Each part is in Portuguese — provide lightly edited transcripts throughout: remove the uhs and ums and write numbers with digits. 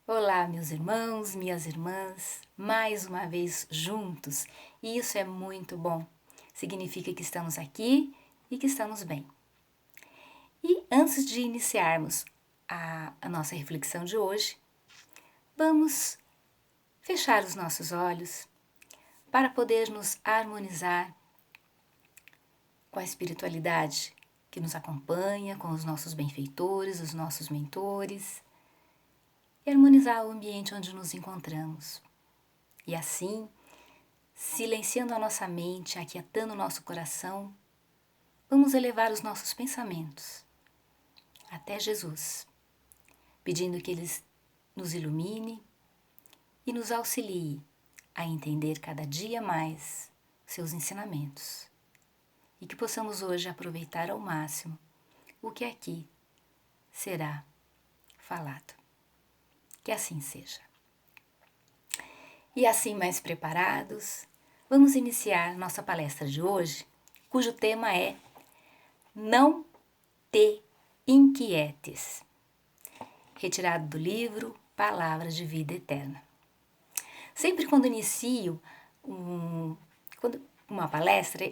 Olá, meus irmãos, minhas irmãs, mais uma vez juntos, e isso é muito bom. Significa que estamos aqui e que estamos bem. E antes de iniciarmos a nossa reflexão de hoje, vamos fechar os nossos olhos para poder nos harmonizar com a espiritualidade que nos acompanha, com os nossos benfeitores, os nossos mentores, e harmonizar o ambiente onde nos encontramos. E assim, silenciando a nossa mente, aquietando o nosso coração, vamos elevar os nossos pensamentos até Jesus, pedindo que Ele nos ilumine e nos auxilie a entender cada dia mais seus ensinamentos e que possamos hoje aproveitar ao máximo o que aqui será falado. Que assim seja. E assim, mais preparados, vamos iniciar nossa palestra de hoje, cujo tema é Não te inquietes, retirado do livro Palavras de Vida Eterna. Sempre quando inicio uma palestra,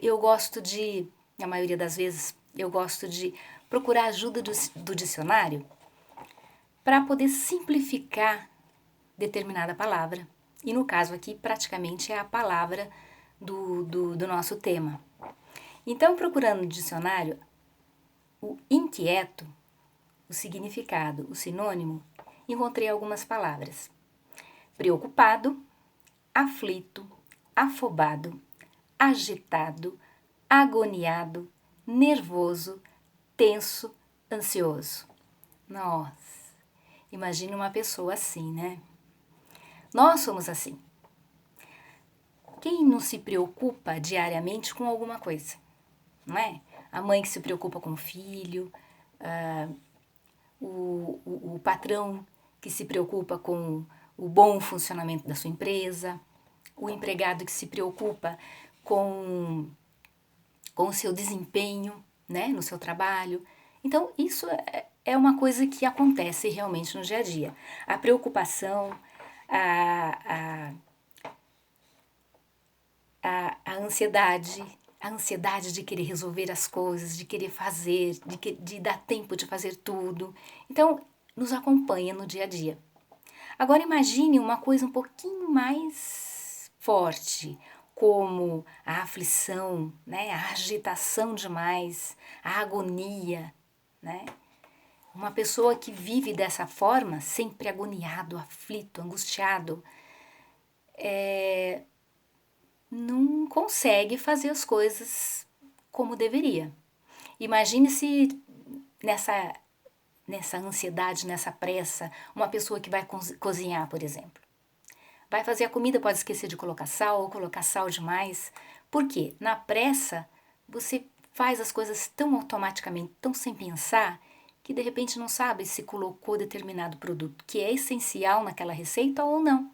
na maioria das vezes, eu gosto de procurar ajuda do dicionário para poder simplificar determinada palavra. E no caso aqui, praticamente é a palavra do nosso tema. Então, procurando no dicionário, o inquieto, o significado, o sinônimo, encontrei algumas palavras. Preocupado, aflito, afobado, agitado, agoniado, nervoso, tenso, ansioso. Nossa, imagine uma pessoa assim, né? Nós somos assim. Quem não se preocupa diariamente com alguma coisa, não é? A mãe que se preocupa com o filho, o patrão que se preocupa com o bom funcionamento da sua empresa, o empregado que se preocupa com o seu desempenho, né, no seu trabalho. Então, isso é uma coisa que acontece realmente no dia a dia. A preocupação, a ansiedade de querer resolver as coisas, de querer fazer, de dar tempo de fazer tudo. Então, nos acompanha no dia a dia. Agora imagine uma coisa um pouquinho mais forte, como a aflição, né? A agitação demais, a agonia, né? Uma pessoa que vive dessa forma, sempre agoniado, aflito, angustiado, não consegue fazer as coisas como deveria. Imagine se nessa ansiedade, nessa pressa, uma pessoa que vai cozinhar, por exemplo. Vai fazer a comida, pode esquecer de colocar sal ou colocar sal demais. Por quê? Na pressa, você faz as coisas tão automaticamente, tão sem pensar, que de repente não sabe se colocou determinado produto que é essencial naquela receita ou não.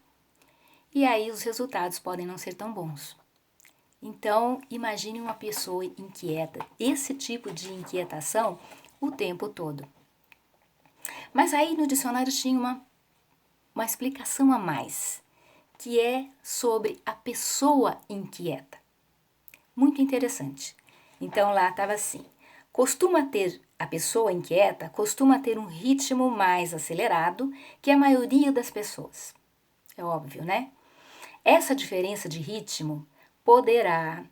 E aí os resultados podem não ser tão bons. Então, imagine uma pessoa inquieta, esse tipo de inquietação o tempo todo. Mas aí no dicionário tinha uma explicação a mais, que é sobre a pessoa inquieta. Muito interessante. Então lá estava assim: a pessoa inquieta costuma ter um ritmo mais acelerado que a maioria das pessoas. É óbvio, né? Essa diferença de ritmo poderá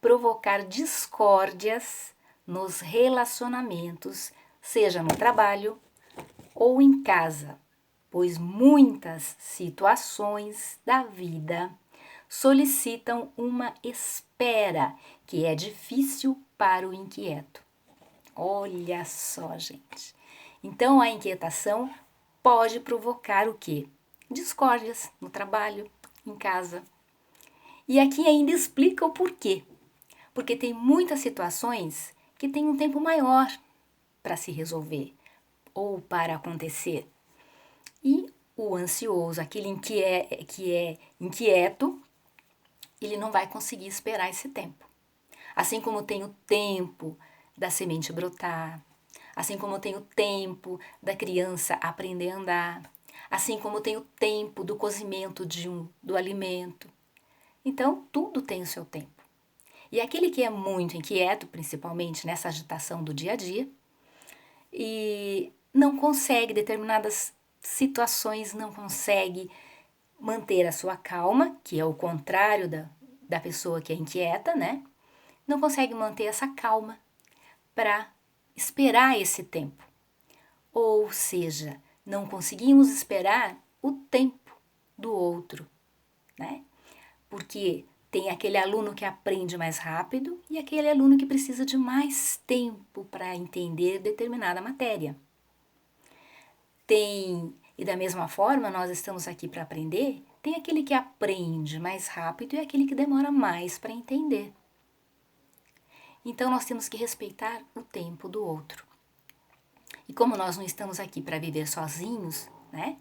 provocar discórdias nos relacionamentos, seja no trabalho ou em casa, pois muitas situações da vida solicitam uma espera que é difícil para o inquieto. Olha só, gente. Então a inquietação pode provocar o quê? Discórdias no trabalho, em casa. E aqui ainda explica o porquê. Porque tem muitas situações que têm um tempo maior para se resolver ou para acontecer. E o ansioso, aquele que é inquieto, ele não vai conseguir esperar esse tempo. Assim como tem o tempo da semente brotar, assim como tem o tempo da criança aprender a andar, assim como tem o tempo do cozimento do alimento. Então, tudo tem o seu tempo. E aquele que é muito inquieto, principalmente nessa agitação do dia a dia, e não consegue determinadas situações, não consegue manter a sua calma, que é o contrário da pessoa que é inquieta, né? Não consegue manter essa calma para esperar esse tempo. Ou seja, não conseguimos esperar o tempo do outro, né? Porque tem aquele aluno que aprende mais rápido e aquele aluno que precisa de mais tempo para entender determinada matéria. E da mesma forma, nós estamos aqui para aprender, tem aquele que aprende mais rápido e aquele que demora mais para entender. Então, nós temos que respeitar o tempo do outro. E como nós não estamos aqui para viver sozinhos, né?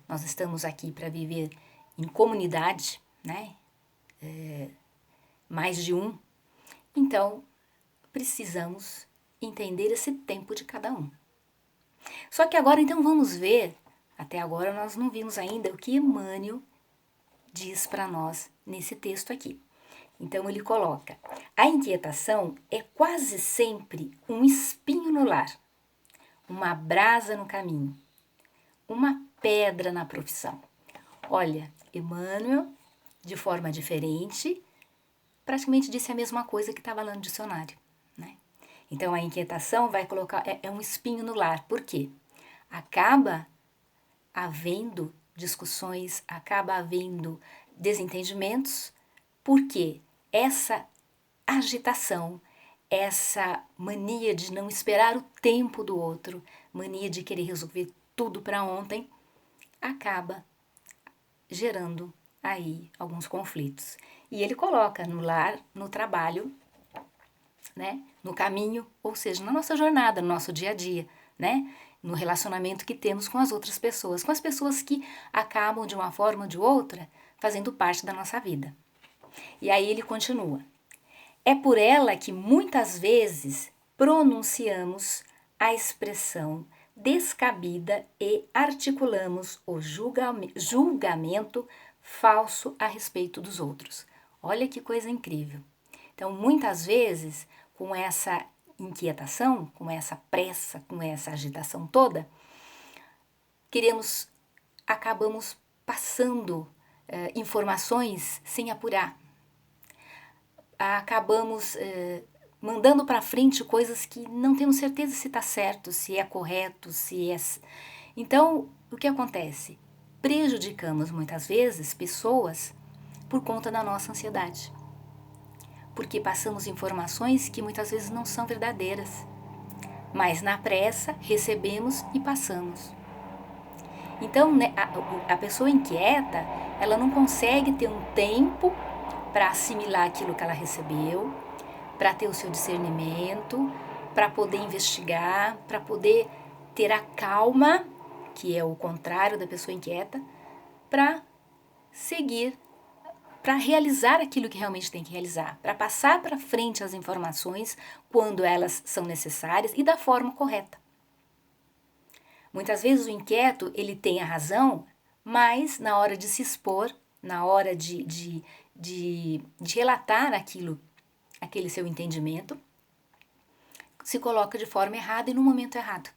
Nós estamos aqui para viver em comunidade, né? Mais de um. Então, precisamos entender esse tempo de cada um. Só que agora, então, vamos ver, até agora nós não vimos ainda o que Emmanuel diz para nós nesse texto aqui. Então, ele coloca: a inquietação é quase sempre um espinho no lar, uma brasa no caminho, uma pedra na profissão. Olha, Emmanuel, de forma diferente, praticamente disse a mesma coisa que estava lá no dicionário, né? Então, a inquietação vai colocar, é um espinho no lar. Por quê? Acaba havendo discussões, acaba havendo desentendimentos, porque essa agitação, essa mania de não esperar o tempo do outro, mania de querer resolver tudo para ontem, acaba gerando aí alguns conflitos. E ele coloca no lar, no trabalho, né, no caminho, ou seja, na nossa jornada, no nosso dia a dia, né, no relacionamento que temos com as outras pessoas, com as pessoas que acabam de uma forma ou de outra fazendo parte da nossa vida. E aí ele continua: é por ela que muitas vezes pronunciamos a expressão descabida e articulamos o julgamento falso a respeito dos outros. Olha que coisa incrível. Então, muitas vezes, com essa inquietação, com essa pressa, com essa agitação toda, acabamos passando informações sem apurar. Acabamos mandando para frente coisas que não temos certeza se está certo, se é correto, se é... Então, o que acontece? Prejudicamos muitas vezes pessoas por conta da nossa ansiedade. Porque passamos informações que muitas vezes não são verdadeiras, mas na pressa recebemos e passamos. Então, né, a pessoa inquieta, ela não consegue ter um tempo para assimilar aquilo que ela recebeu, para ter o seu discernimento, para poder investigar, para poder ter a calma, que é o contrário da pessoa inquieta, para seguir, para realizar aquilo que realmente tem que realizar, para passar para frente as informações quando elas são necessárias e da forma correta. Muitas vezes o inquieto, ele tem a razão, mas na hora de se expor, na hora de relatar aquele seu entendimento, se coloca de forma errada e no momento errado,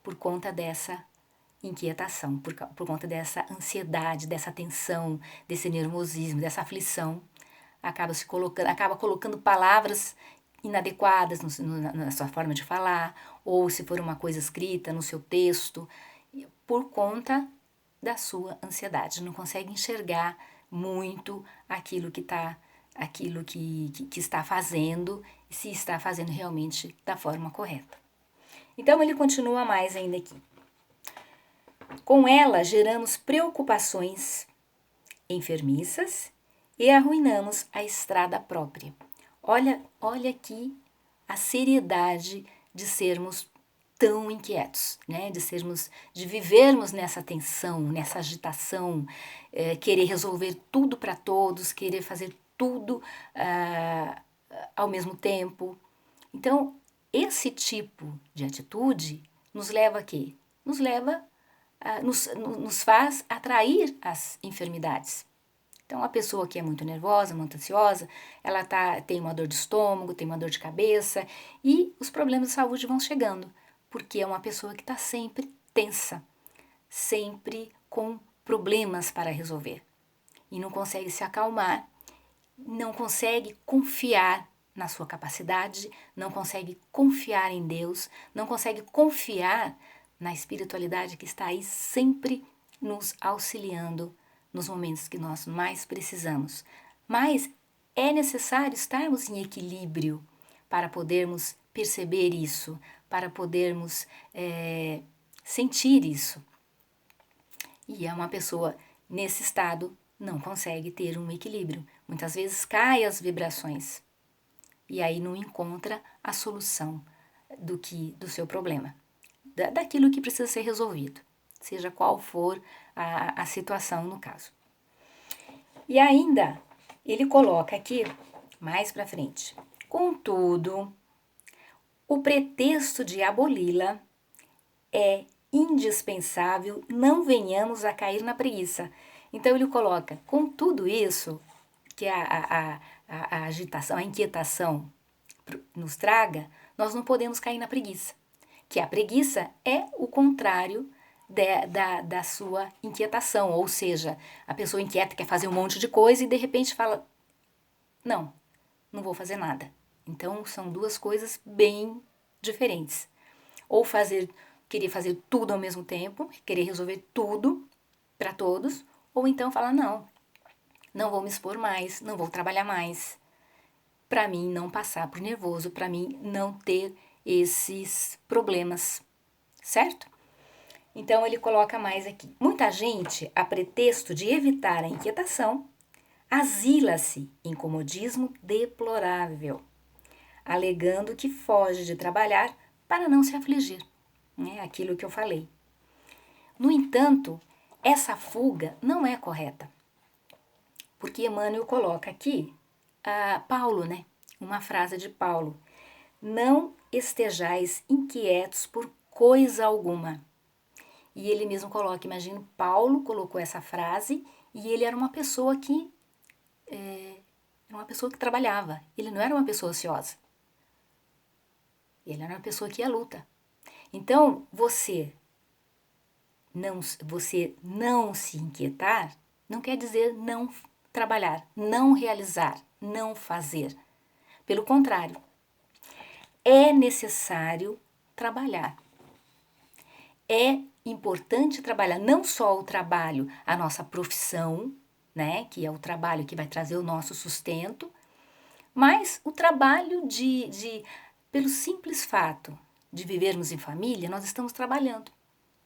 por conta dessa inquietação, por conta dessa ansiedade, dessa tensão, desse nervosismo, dessa aflição, acaba colocando palavras inadequadas na sua forma de falar, ou se for uma coisa escrita no seu texto, por conta da sua ansiedade. Não consegue enxergar muito aquilo que está fazendo, e se está fazendo realmente da forma correta. Então ele continua mais ainda aqui. Com ela geramos preocupações enfermiças e arruinamos a estrada própria. Olha aqui a seriedade de sermos tão inquietos, né? De vivermos nessa tensão, nessa agitação, querer resolver tudo para todos, querer fazer tudo ao mesmo tempo. Então, esse tipo de atitude nos leva a quê? Nos leva nos faz atrair as enfermidades. Então, a pessoa que é muito nervosa, muito ansiosa, ela tem uma dor de estômago, tem uma dor de cabeça e os problemas de saúde vão chegando, porque é uma pessoa que está sempre tensa, sempre com problemas para resolver e não consegue se acalmar, não consegue confiar na sua capacidade, não consegue confiar em Deus, não consegue confiar na espiritualidade que está aí sempre nos auxiliando nos momentos que nós mais precisamos. Mas é necessário estarmos em equilíbrio para podermos perceber isso, para podermos sentir isso. E é uma pessoa nesse estado não consegue ter um equilíbrio. Muitas vezes cai as vibrações e aí não encontra a solução do seu problema, daquilo que precisa ser resolvido, seja qual for a situação no caso. E ainda ele coloca aqui, mais para frente, contudo, o pretexto de aboli-la é indispensável, não venhamos a cair na preguiça. Então ele coloca, com tudo isso que a agitação, a inquietação nos traga, nós não podemos cair na preguiça. Que a preguiça é o contrário da sua inquietação, ou seja, a pessoa inquieta quer fazer um monte de coisa e de repente fala, não vou fazer nada. Então são duas coisas bem diferentes. Ou querer fazer tudo ao mesmo tempo, querer resolver tudo para todos, ou então falar, não vou me expor mais, não vou trabalhar mais, para mim não passar por nervoso, para mim não ter esses problemas, certo? Então ele coloca mais aqui. Muita gente, a pretexto de evitar a inquietação, asila-se em comodismo deplorável, alegando que foge de trabalhar para não se afligir. É aquilo que eu falei. No entanto, essa fuga não é correta, porque Emmanuel coloca aqui Paulo, uma frase de Paulo, não estejais inquietos por coisa alguma. E ele mesmo coloca, imagino, Paulo colocou essa frase e ele era uma pessoa que trabalhava, ele não era uma pessoa ociosa, ele era uma pessoa que ia à luta. Então, você não se inquietar não quer dizer não trabalhar, não realizar, não fazer. Pelo contrário, é necessário trabalhar. É importante trabalhar, não só o trabalho, a nossa profissão, que é o trabalho que vai trazer o nosso sustento, mas o trabalho pelo simples fato de vivermos em família, nós estamos trabalhando,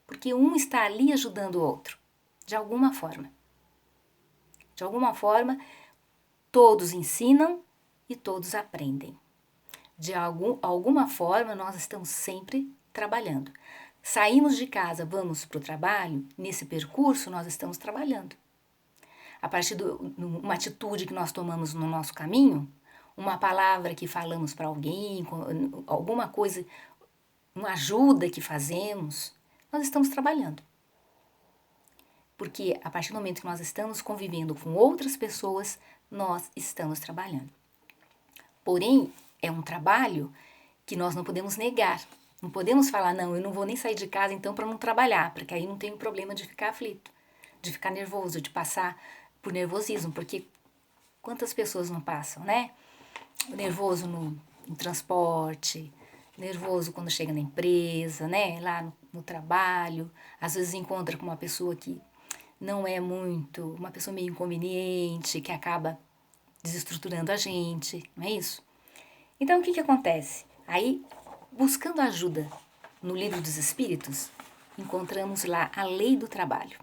porque um está ali ajudando o outro, de alguma forma. De alguma forma, todos ensinam e todos aprendem. De alguma forma, nós estamos sempre trabalhando. Saímos de casa, vamos para o trabalho, nesse percurso nós estamos trabalhando. A partir de uma atitude que nós tomamos no nosso caminho, uma palavra que falamos para alguém, alguma coisa, uma ajuda que fazemos, nós estamos trabalhando. Porque a partir do momento que nós estamos convivendo com outras pessoas, nós estamos trabalhando. Porém, é um trabalho que nós não podemos negar. Não podemos falar, eu não vou nem sair de casa então para não trabalhar, porque aí não tem problema de ficar aflito, de ficar nervoso, de passar por nervosismo, porque quantas pessoas não passam, Nervoso no transporte, nervoso quando chega na empresa, lá no trabalho, às vezes encontra com uma pessoa que não é muito, uma pessoa meio inconveniente, que acaba desestruturando a gente, não é isso? Então, o que acontece? Aí, buscando ajuda no Livro dos Espíritos, encontramos lá a lei do trabalho.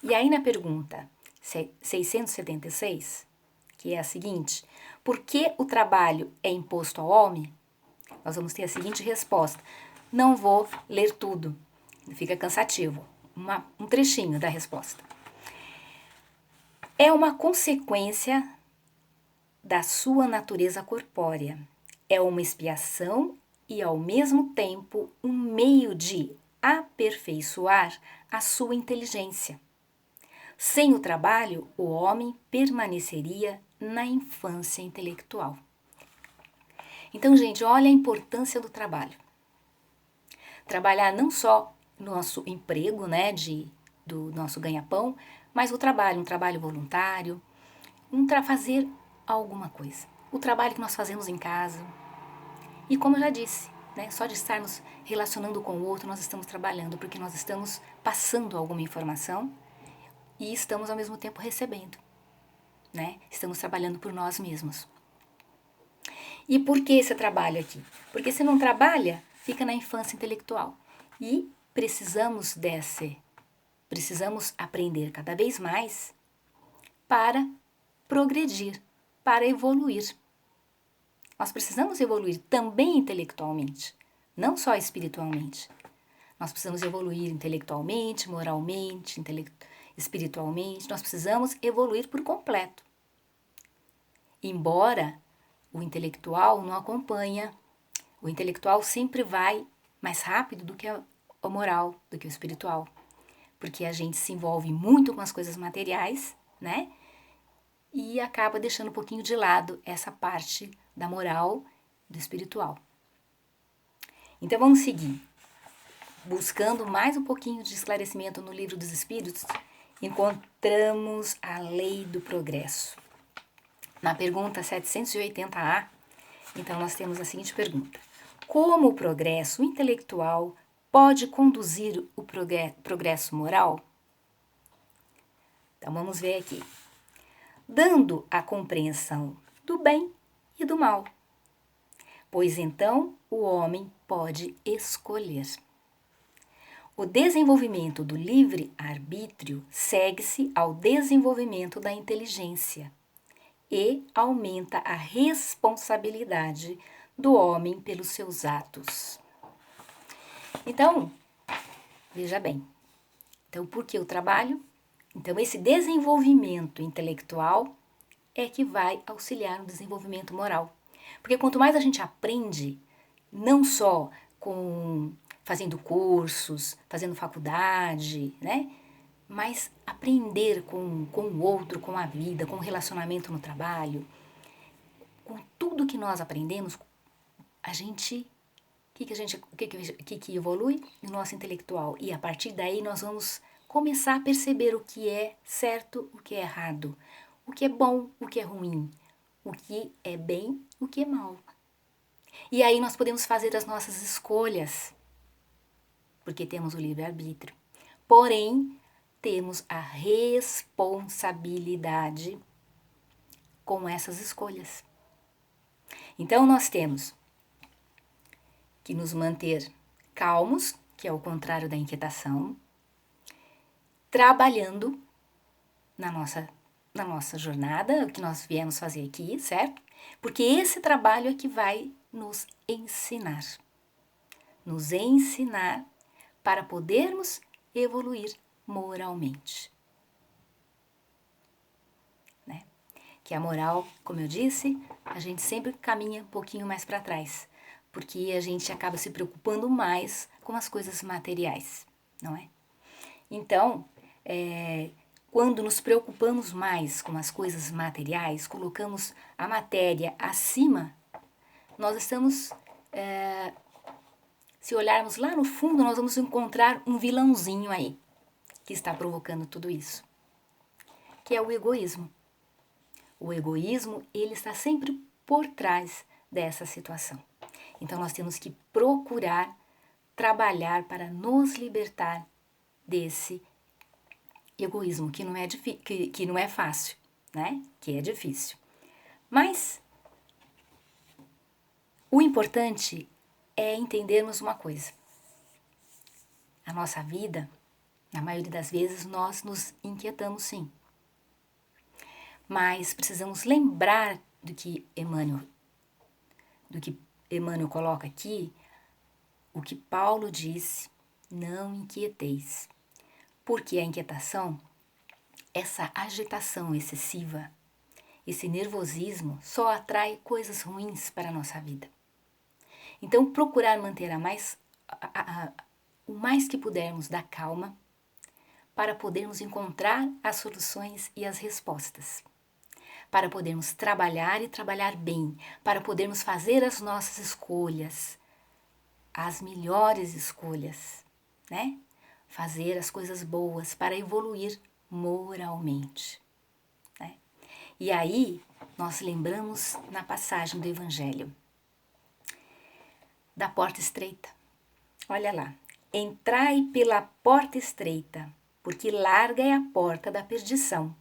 E aí na pergunta 676, que é a seguinte, por que o trabalho é imposto ao homem? Nós vamos ter a seguinte resposta. Não vou ler tudo, fica cansativo. Um trechinho da resposta. É uma consequência da sua natureza corpórea. É uma expiação e, ao mesmo tempo, um meio de aperfeiçoar a sua inteligência. Sem o trabalho, o homem permaneceria na infância intelectual. Então, gente, olha a importância do trabalho. Trabalhar não só no nosso emprego, né, do nosso ganha-pão, mas o trabalho, um trabalho voluntário, fazer alguma coisa. O trabalho que nós fazemos em casa. E como eu já disse, né, só de estarmos relacionando com o outro, nós estamos trabalhando, porque nós estamos passando alguma informação e estamos ao mesmo tempo recebendo, né? Estamos trabalhando por nós mesmos. E por que esse trabalho aqui? Porque se não trabalha, fica na infância intelectual. E precisamos aprender cada vez mais para progredir, para evoluir. Nós precisamos evoluir também intelectualmente, não só espiritualmente. Nós precisamos evoluir intelectualmente, moralmente, espiritualmente. Nós precisamos evoluir por completo. Embora o intelectual não acompanha, o intelectual sempre vai mais rápido do que o moral, do que o espiritual. Porque a gente se envolve muito com as coisas materiais, né? E acaba deixando um pouquinho de lado essa parte da moral, do espiritual. Então vamos seguir. Buscando mais um pouquinho de esclarecimento no Livro dos Espíritos, encontramos a lei do progresso. Na pergunta 780A, então nós temos a seguinte pergunta: como o progresso intelectual pode conduzir o progresso moral? Então vamos ver aqui. Dando a compreensão do bem e do mal, pois então o homem pode escolher. O desenvolvimento do livre-arbítrio segue-se ao desenvolvimento da inteligência e aumenta a responsabilidade do homem pelos seus atos. Então, veja bem. Então, por que o trabalho? Então, esse desenvolvimento intelectual é que vai auxiliar no desenvolvimento moral. Porque quanto mais a gente aprende, não só fazendo cursos, fazendo faculdade, né? Mas aprender com o outro, com a vida, com o relacionamento no trabalho, com tudo que nós aprendemos, a gente, o que evolui? O nosso intelectual. E a partir daí nós vamos começar a perceber o que é certo, o que é errado, o que é bom, o que é ruim, o que é bem, o que é mal. E aí nós podemos fazer as nossas escolhas, porque temos o livre-arbítrio. Porém, temos a responsabilidade com essas escolhas. Então, nós temos que nos manter calmos, que é o contrário da inquietação, trabalhando na nossa jornada, o que nós viemos fazer aqui, certo? Porque esse trabalho é que vai nos ensinar para podermos evoluir moralmente. Né? Que a moral, como eu disse, a gente sempre caminha um pouquinho mais para trás, porque a gente acaba se preocupando mais com as coisas materiais, não é? Então, quando nos preocupamos mais com as coisas materiais, colocamos a matéria acima, nós estamos, se olharmos lá no fundo, nós vamos encontrar um vilãozinho aí, que está provocando tudo isso, que é o egoísmo. O egoísmo, ele está sempre por trás dessa situação. Então, nós temos que procurar trabalhar para nos libertar desse egoísmo, que não é fácil, né? Que é difícil. Mas o importante é entendermos uma coisa. A nossa vida, na maioria das vezes, nós nos inquietamos sim. Mas precisamos lembrar do que Emmanuel coloca aqui, o que Paulo disse: não inquieteis. Porque a inquietação, essa agitação excessiva, esse nervosismo só atrai coisas ruins para a nossa vida. Então, procurar manter o mais que pudermos da calma, para podermos encontrar as soluções e as respostas, para podermos trabalhar e trabalhar bem, para podermos fazer as nossas escolhas, as melhores escolhas, né? Fazer as coisas boas para evoluir moralmente, né? E aí nós lembramos na passagem do Evangelho da porta estreita. Olha lá, entrai pela porta estreita, porque larga é a porta da perdição,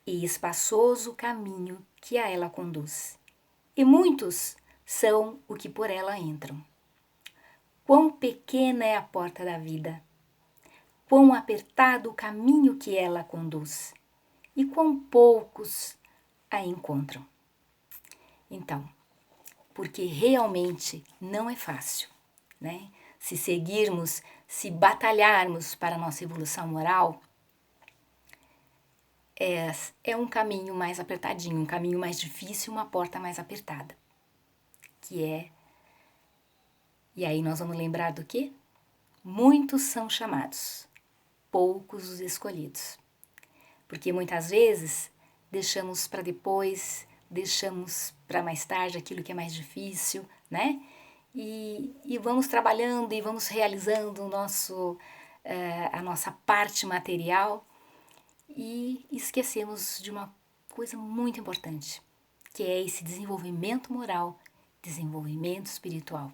e espaçoso o caminho que a ela conduz, e muitos são os que por ela entram. Quão pequena é a porta da vida, quão apertado o caminho que ela conduz, e quão poucos a encontram. Então, porque realmente não é fácil, né? Se seguirmos, se batalharmos para a nossa evolução moral, é um caminho mais apertadinho, um caminho mais difícil, uma porta mais apertada. E aí nós vamos lembrar do quê? Muitos são chamados, poucos os escolhidos. Porque muitas vezes deixamos para depois, deixamos para mais tarde aquilo que é mais difícil, né? E vamos trabalhando e vamos realizando a nossa parte material e esquecemos de uma coisa muito importante, que é esse desenvolvimento moral, desenvolvimento espiritual.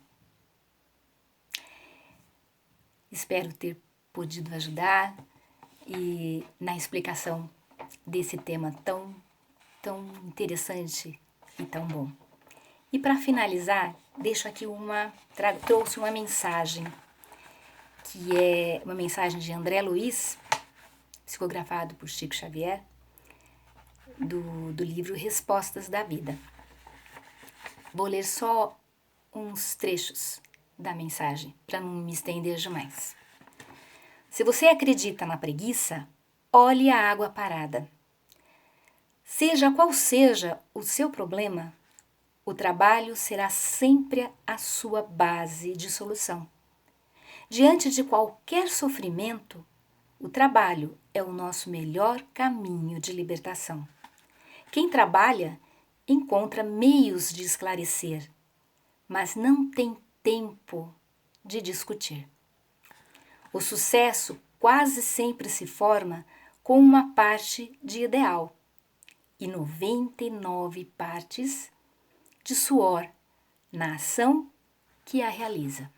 Espero ter podido ajudar e na explicação desse tema tão interessante e tão bom. E para finalizar, deixo aqui trouxe uma mensagem, que é uma mensagem de André Luiz, psicografado por Chico Xavier, do livro Respostas da Vida. Vou ler só uns trechos da mensagem, para não me estender demais. Se você acredita na preguiça, olhe a água parada. Seja qual seja o seu problema, o trabalho será sempre a sua base de solução. Diante de qualquer sofrimento, o trabalho é o nosso melhor caminho de libertação. Quem trabalha encontra meios de esclarecer, mas não tem tempo de discutir. O sucesso quase sempre se forma com uma parte de ideal e 99 partes de suor na ação que a realiza.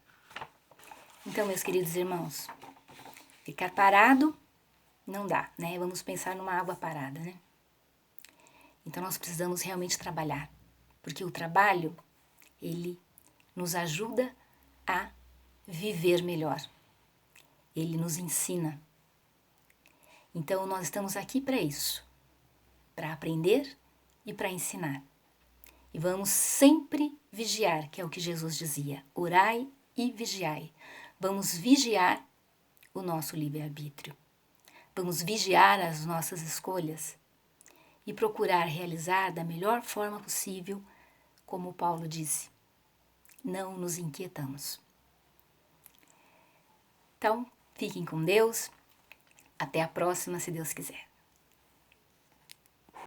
Então, meus queridos irmãos, ficar parado não dá, né? Vamos pensar numa água parada, né? Então, nós precisamos realmente trabalhar, porque o trabalho, ele nos ajuda a viver melhor. Ele nos ensina. Então, nós estamos aqui para isso, para aprender e para ensinar. E vamos sempre vigiar, que é o que Jesus dizia, orai e vigiai. Vamos vigiar o nosso livre-arbítrio. Vamos vigiar as nossas escolhas e procurar realizar da melhor forma possível, como Paulo disse. Não nos inquietamos. Então, fiquem com Deus. Até a próxima, se Deus quiser.